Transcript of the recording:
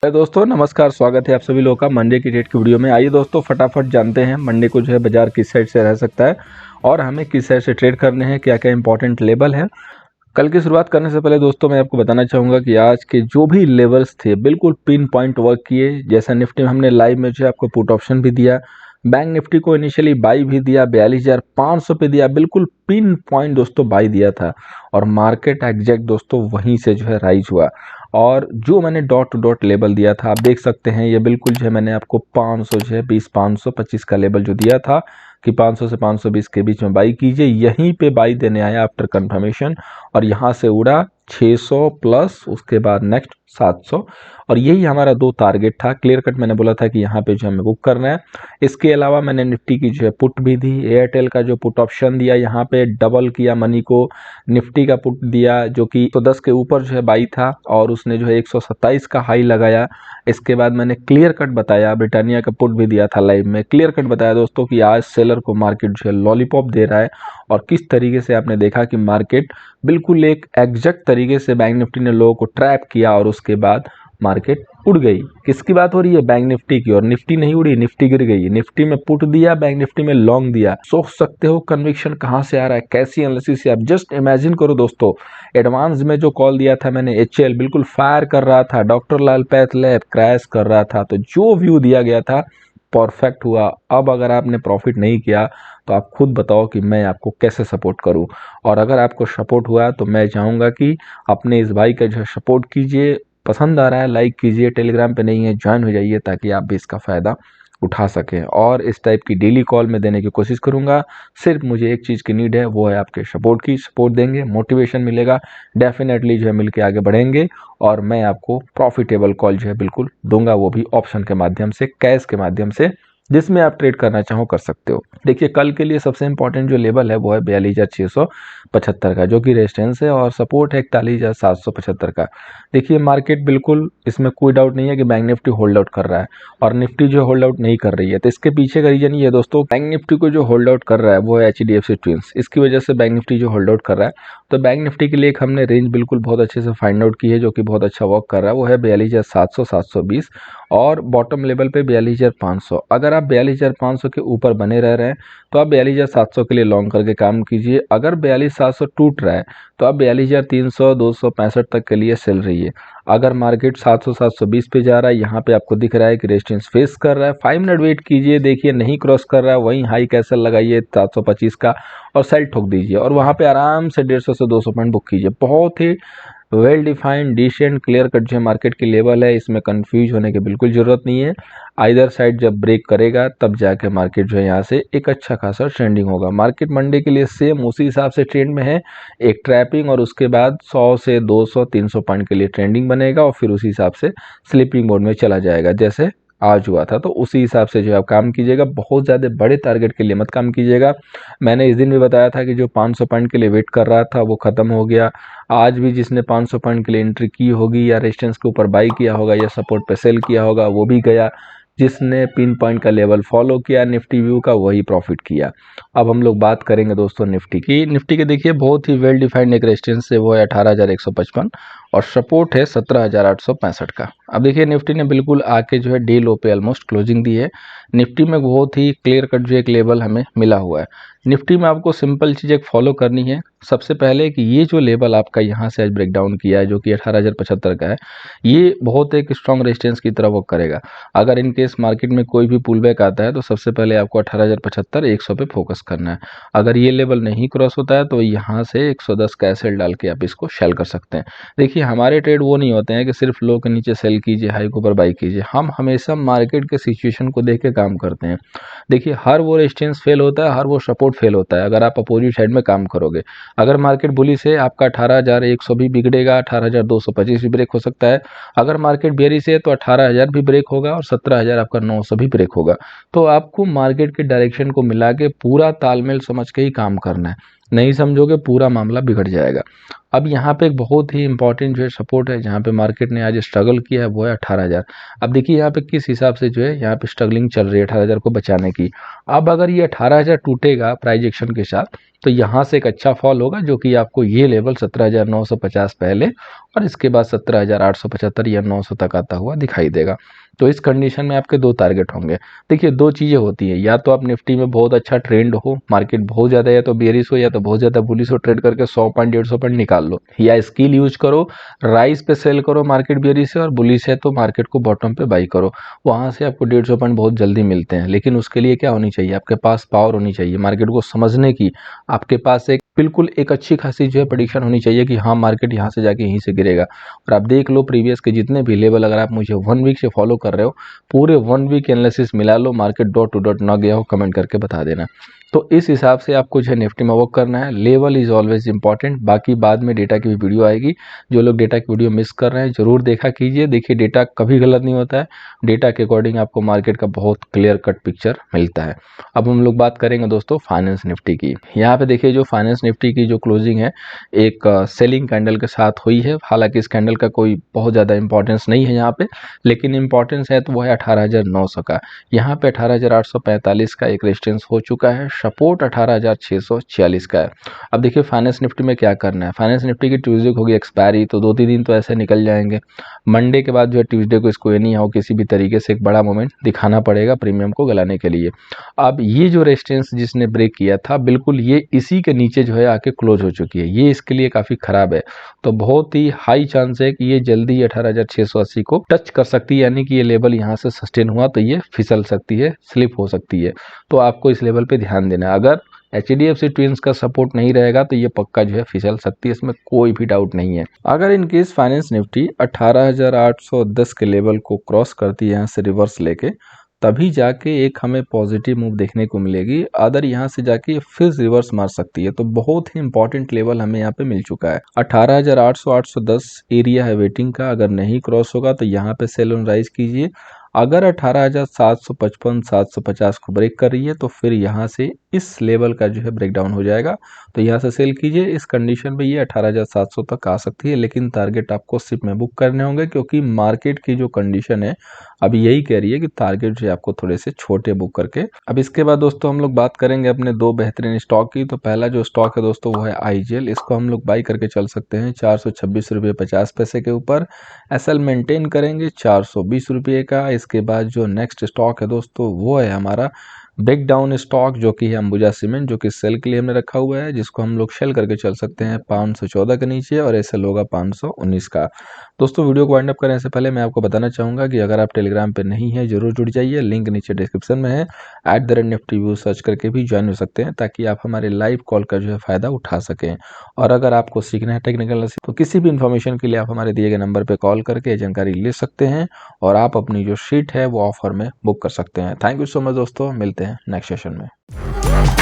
दोस्तों नमस्कार, स्वागत है आप सभी लोगों का मंडे की डेट की वीडियो में। आइए दोस्तों फटाफट जानते हैं मंडे को जो है बाजार किस साइड से रह सकता है और हमें किस साइड से ट्रेड करने हैं, क्या क्या इंपॉर्टेंट लेवल है। कल की शुरुआत करने से पहले दोस्तों मैं आपको बताना चाहूँगा कि आज के जो भी लेवल्स थे बिल्कुल पिन पॉइंट वर्क किए। जैसा निफ्टी में हमने लाइव में जो है आपको पुट ऑप्शन भी दिया, बैंक निफ्टी को इनिशियली बाई भी दिया, 42,500 पे दिया, बिल्कुल पिन पॉइंट दोस्तों बाई दिया था और मार्केट एग्जैक्ट दोस्तों वहीं से जो है राइज हुआ। और जो मैंने डॉट टू डॉट लेवल दिया था आप देख सकते हैं, ये बिल्कुल जो है मैंने आपको 500 जो है 20 525 का लेवल जो दिया था कि 500 से 520 के बीच में बाई कीजिए, यहीं पे बाई देने आया आफ्टर कंफर्मेशन और यहाँ से उड़ा 600 प्लस, उसके बाद नेक्स्ट 700 और यही हमारा दो टारगेट था। क्लियर कट मैंने बोला था कि यहाँ पे जो हमें बुक करना है। इसके अलावा मैंने निफ्टी की जो है पुट भी दी, एयरटेल का जो पुट ऑप्शन दिया यहाँ पे डबल किया मनी को, निफ्टी का पुट दिया जो कि 110 के ऊपर जो है बाई था और उसने जो है 127 का हाई लगाया। इसके बाद मैंने क्लियर कट बताया, ब्रिटानिया का पुट भी दिया था लाइव में, क्लियर कट बताया दोस्तों कि आज सेलर को मार्केट जो है लॉलीपॉप दे रहा है और किस तरीके से आपने देखा कि मार्केट बिल्कुल एक एग्जैक्ट तरीके से बैंक निफ्टी ने लोगों को ट्रैप किया और उसके बाद मार्केट उड़ गई। किसकी बात हो रही है? बैंक निफ्टी की। और निफ्टी नहीं उड़ी, निफ्टी गिर गई। निफ्टी में पुट दिया, बैंक निफ्टी में लॉन्ग दिया। सोच सकते हो कन्विक्शन कहां से आ रहा है, कैसी एनालिसिस से। आप जस्ट इमेजिन करो दोस्तों, एडवांस में जो कॉल दिया था मैंने, एचएल बिल्कुल फायर कर रहा था, डॉक्टर लाल पैथलैब क्रैश कर रहा था, तो जो व्यू दिया गया था परफेक्ट हुआ। अब अगर आपने प्रॉफिट नहीं किया तो आप खुद बताओ कि मैं आपको कैसे सपोर्ट करूं। और अगर आपको सपोर्ट हुआ तो मैं चाहूंगा कि अपने इस भाई का जो है सपोर्ट कीजिए। पसंद आ रहा है लाइक कीजिए, टेलीग्राम पे नहीं है ज्वाइन हो जाइए ताकि आप भी इसका फ़ायदा उठा सकें। और इस टाइप की डेली कॉल में देने की कोशिश करूंगा। सिर्फ मुझे एक चीज़ की नीड है, वो है आपके सपोर्ट की। सपोर्ट देंगे, मोटिवेशन मिलेगा, डेफिनेटली जो है मिलके आगे बढ़ेंगे और मैं आपको प्रॉफिटेबल कॉल जो है बिल्कुल दूंगा, वो भी ऑप्शन के माध्यम से, कैश के माध्यम से, जिसमें आप ट्रेड करना चाहो कर सकते हो। देखिए कल के लिए सबसे इंपॉर्टेंट जो लेवल है वो है 42,675 का, जो कि रेजिस्टेंस है, और सपोर्ट है 41,775 का। देखिए मार्केट बिल्कुल, इसमें कोई डाउट नहीं है कि बैंक निफ्टी होल्ड आउट कर रहा है और निफ्टी जो होल्ड आउट नहीं कर रही है। तो इसके पीछे का रीजन ये है दोस्तों, बैंक निफ्टी को जो होल्ड आउट कर रहा है वो है एचडीएफसी ट्विंस। इसकी वजह से बैंक निफ्टी जो होल्ड आउट कर रहा है, तो बैंक निफ्टी के लिए एक हमने रेंज बिल्कुल बहुत अच्छे से फाइंड आउट की है जो कि बहुत अच्छा वर्क कर रहा है, वो है 42,700 720 और बॉटम लेवल पे 42,500। अगर आप 42,500 के ऊपर बने रह रहे हैं तो आप 42,700 के लिए लॉन्ग करके काम कीजिए। अगर 42,700 टूट रहा है तो आप 42,300 265 तक के लिए सेल रही है। अगर मार्केट 700 720 पे जा रहा है, यहाँ पे आपको दिख रहा है कि रेजिस्टेंस फेस कर रहा है, 5 मिनट वेट कीजिए, देखिए नहीं क्रॉस कर रहा है, वहीं हाई कैसल लगाइए 725 का और सेल ठोक दीजिए और वहाँ पे आराम से 150 से 200 पॉइंट बुक कीजिए। बहुत ही well defined decent clear cut जो मार्केट की लेवल है, इसमें कंफ्यूज होने की बिल्कुल ज़रूरत नहीं है। आइदर साइड जब ब्रेक करेगा तब जाके मार्केट जो है यहाँ से एक अच्छा खासा ट्रेंडिंग होगा। मार्केट मंडे के लिए सेम उसी हिसाब से ट्रेंड में है, एक ट्रैपिंग और उसके बाद 100 से 200 300 पॉइंट के लिए ट्रेंडिंग बनेगा और फिर उसी हिसाब से स्लीपिंग मोड में चला जाएगा जैसे आज हुआ था। तो उसी हिसाब से जो आप काम कीजिएगा, बहुत ज़्यादा बड़े टारगेट के लिए मत काम कीजिएगा। मैंने इस दिन भी बताया था कि जो 500 पॉइंट के लिए वेट कर रहा था वो ख़त्म हो गया। आज भी जिसने 500 पॉइंट के लिए एंट्री की होगी या रेजिस्टेंस के ऊपर बाई किया होगा या सपोर्ट पे सेल किया होगा वो भी गया। जिसने पिन पॉइंट का लेवल फॉलो किया निफ्टी व्यू का, वही प्रॉफिट किया। अब हम लोग बात करेंगे दोस्तों निफ्टी की। निफ्टी के देखिए बहुत ही वेल डिफाइंड एक रेजिस्टेंस है, वो है 18,155 और सपोर्ट है 17,865 का। अब देखिए निफ्टी ने बिल्कुल आके जो है डे लो पे ऑलमोस्ट क्लोजिंग दी है। निफ्टी में बहुत ही क्लियर कट जो एक लेवल हमें मिला हुआ है। निफ्टी में आपको सिंपल चीज़ एक फॉलो करनी है। सबसे पहले कि ये जो लेवल आपका यहाँ से आज ब्रेक डाउन किया है जो कि 18,075 का है, ये बहुत एक स्ट्रॉन्ग रेजिस्टेंस की तरह वर्क करेगा। अगर इन केस मार्केट में कोई भी पुल बैक आता है तो सबसे पहले आपको 18,075 100 पे फोकस करना है। अगर ये लेवल नहीं क्रॉस होता है तो यहाँ से 110 का सेल डाल के आप इसको शेल कर सकते हैं। देखिए हमारे ट्रेड वो नहीं होते हैं कि सिर्फ लो के नीचे सेल कीजिए, हाई के ऊपर बाई कीजिए। हम हमेशा मार्केट के सिचुएशन को देख के काम करते हैं। देखिए हर वो रेजिस्टेंस फेल होता है, हर वो सपोर्ट फेल होता है अगर आप अपोजिट साइड में काम करोगे। अगर मार्केट बुलिश है आपका 18,100 भी बिगड़ेगा, 18,225 भी ब्रेक हो सकता है। अगर मार्केट बेरिश है तो 18,000 भी ब्रेक होगा और 17,000 आपका 900 भी ब्रेक होगा। तो आपको मार्केट के डायरेक्शन को मिला के पूरा तालमेल समझ के ही काम करना है। नहीं समझोगे पूरा मामला बिगड़ जाएगा। अब यहाँ पे एक बहुत ही इंपॉर्टेंट जो है सपोर्ट है जहाँ पे मार्केट ने आज स्ट्रगल किया है, वो है 18,000। अब देखिए यहाँ पे किस हिसाब से जो है यहाँ पे स्ट्रगलिंग चल रही है 18,000 को बचाने की। अब अगर ये 18,000 टूटेगा प्राइस एक्शन के साथ तो यहाँ से एक अच्छा फॉल होगा, जो कि आपको ये लेवल 17,950 पहले और इसके बाद 17,875 या 900 तक आता हुआ दिखाई देगा। तो इस कंडीशन में आपके दो टारगेट होंगे। देखिए दो चीज़ें होती है, या तो आप निफ्टी में बहुत अच्छा ट्रेंड हो, मार्केट बहुत ज़्यादा या तो बेरिश हो या तो बहुत ज़्यादा बुलिश हो, ट्रेड करके 100 पॉइंट 150 पॉइंट निकाल लो, या स्किल यूज करो, राइस पे सेल करो मार्केट बेरिश है और बुलिश है तो मार्केट को बॉटम पे बाई करो, वहाँ से आपको 150 पॉइंट बहुत जल्दी मिलते हैं। लेकिन उसके लिए क्या होनी चाहिए, आपके पास पावर होनी चाहिए मार्केट को समझने की, आपके पास एक बिल्कुल एक अच्छी खासी जो है प्रेडिक्शन होनी चाहिए कि हाँ मार्केट यहाँ से जाके यहीं से गिरेगा। और आप देख लो प्रीवियस के जितने भी लेवल, अगर आप मुझे 1 वीक से फॉलो कर रहे हो, पूरे 1 वीक एनालिसिस मिला लो, मार्केट डॉट टू डॉट ना गया हो कमेंट करके बता देना। तो इस हिसाब से आपको जो है निफ्टी में वर्क करना है। Level is always important. बाकी बाद में डेटा की भी वीडियो आएगी, जो लोग डेटा की वीडियो मिस कर रहे हैं जरूर देखा कीजिए। देखिए डेटा कभी गलत नहीं होता है, डेटा के अकॉर्डिंग आपको मार्केट का बहुत क्लियर कट पिक्चर मिलता है। अब हम लोग बात करेंगे दोस्तों फाइनेंस निफ्टी की। यहाँ पे देखिए जो फाइनेंस निफ्टी की जो क्लोजिंग है एक सेलिंग कैंडल के साथ हुई है। हालांकि इस कैंडल का कोई बहुत ज़्यादा इंपॉर्टेंस नहीं है यहाँ पे, लेकिन इंपॉर्टेंस है तो वो है 18,900 का। यहाँ पे 18,845 का एक रेजिस्टेंस हो चुका है, सपोर्ट 18,646 का है। अब देखिए फाइनेंस निफ्टी में क्या करना है। फाइनेंस निफ्टी की ट्यूसडे को होगी एक्सपायरी, तो 2-3 दिन तो ऐसे निकल जाएंगे। मंडे के बाद जो है ट्यूसडे को इसको एनी हाउ किसी भी तरीके से एक बड़ा मोमेंट दिखाना पड़ेगा प्रीमियम को गलाने के लिए। अब ये जो रेजिस्टेंस जिसने ब्रेक किया था बिल्कुल ये इसी के नीचे जो है आके क्लोज हो चुकी है, ये इसके लिए काफ़ी ख़राब है। तो बहुत ही हाई चांस है कि ये जल्दी 18,680 को टच कर सकती है, यानी कि ये लेवल यहाँ से सस्टेन हुआ तो ये फिसल सकती है, स्लिप हो सकती है। तो आपको इस लेवल पे ध्यान देना है। अगर HDFC ट्विंस का सपोर्ट नहीं रहेगा तो ये पक्का जो है फिसल सकती है, इसमें कोई भी डाउट नहीं है। अगर इनकेस फाइनेंस निफ्टी 18,810 के लेवल को क्रॉस करती है यहाँ से रिवर्स लेके, तभी जाके एक हमें पॉजिटिव मूव देखने को मिलेगी। अदर यहाँ से जाके फिर रिवर्स मार सकती है। तो बहुत ही इंपॉर्टेंट लेवल हमें यहाँ पे मिल चुका है 18,800 810 एरिया है वेटिंग का। अगर नहीं क्रॉस होगा तो यहाँ पे सेल ऑन राइज कीजिए। अगर 18,755 750 को ब्रेक कर रही है तो फिर यहाँ से इस लेवल का जो है ब्रेकडाउन हो जाएगा, तो यहाँ से सेल कीजिए। इस कंडीशन में ये 18,700 तक आ सकती है, लेकिन टारगेट आपको सिप में बुक करने होंगे, क्योंकि मार्केट की जो कंडीशन है अभी यही कह रही है कि टारगेट जो है आपको थोड़े से छोटे बुक करके। अब इसके बाद दोस्तों हम लोग बात करेंगे अपने दो बेहतरीन स्टॉक की। तो पहला जो स्टॉक है दोस्तों वो है IGL। इसको हम लोग बाई करके चल सकते हैं 426 रुपये 50 पैसे के ऊपर। SL मेंटेन करेंगे 420 रुपये का। इसके बाद जो नेक्स्ट स्टॉक है दोस्तों वो है हमारा ब्रेक डाउन स्टॉक, जो कि है अंबुजा सीमेंट, जो कि सेल के लिए हमने रखा हुआ है, जिसको हम लोग सेल करके चल सकते हैं 514 के नीचे और SL होगा 519 का। दोस्तों वीडियो को वाइंड अप करने से पहले मैं आपको बताना चाहूँगा कि अगर आप टेलीग्राम पे नहीं है जरूर जुड़ जाइए, लिंक नीचे डिस्क्रिप्शन में है। @nifty सर्च करके भी ज्वाइन हो सकते हैं, ताकि आप हमारे लाइव कॉल का जो है फ़ायदा उठा सकें। और अगर आपको सीखना है टेक्निकल तो किसी भी इन्फॉर्मेशन के लिए आप हमारे दिए गए नंबर पर कॉल करके जानकारी ले सकते हैं और आप अपनी जो शीट है वो ऑफर में बुक कर सकते हैं। थैंक यू सो मच दोस्तों, मिलते हैं नेक्स्ट सेशन में।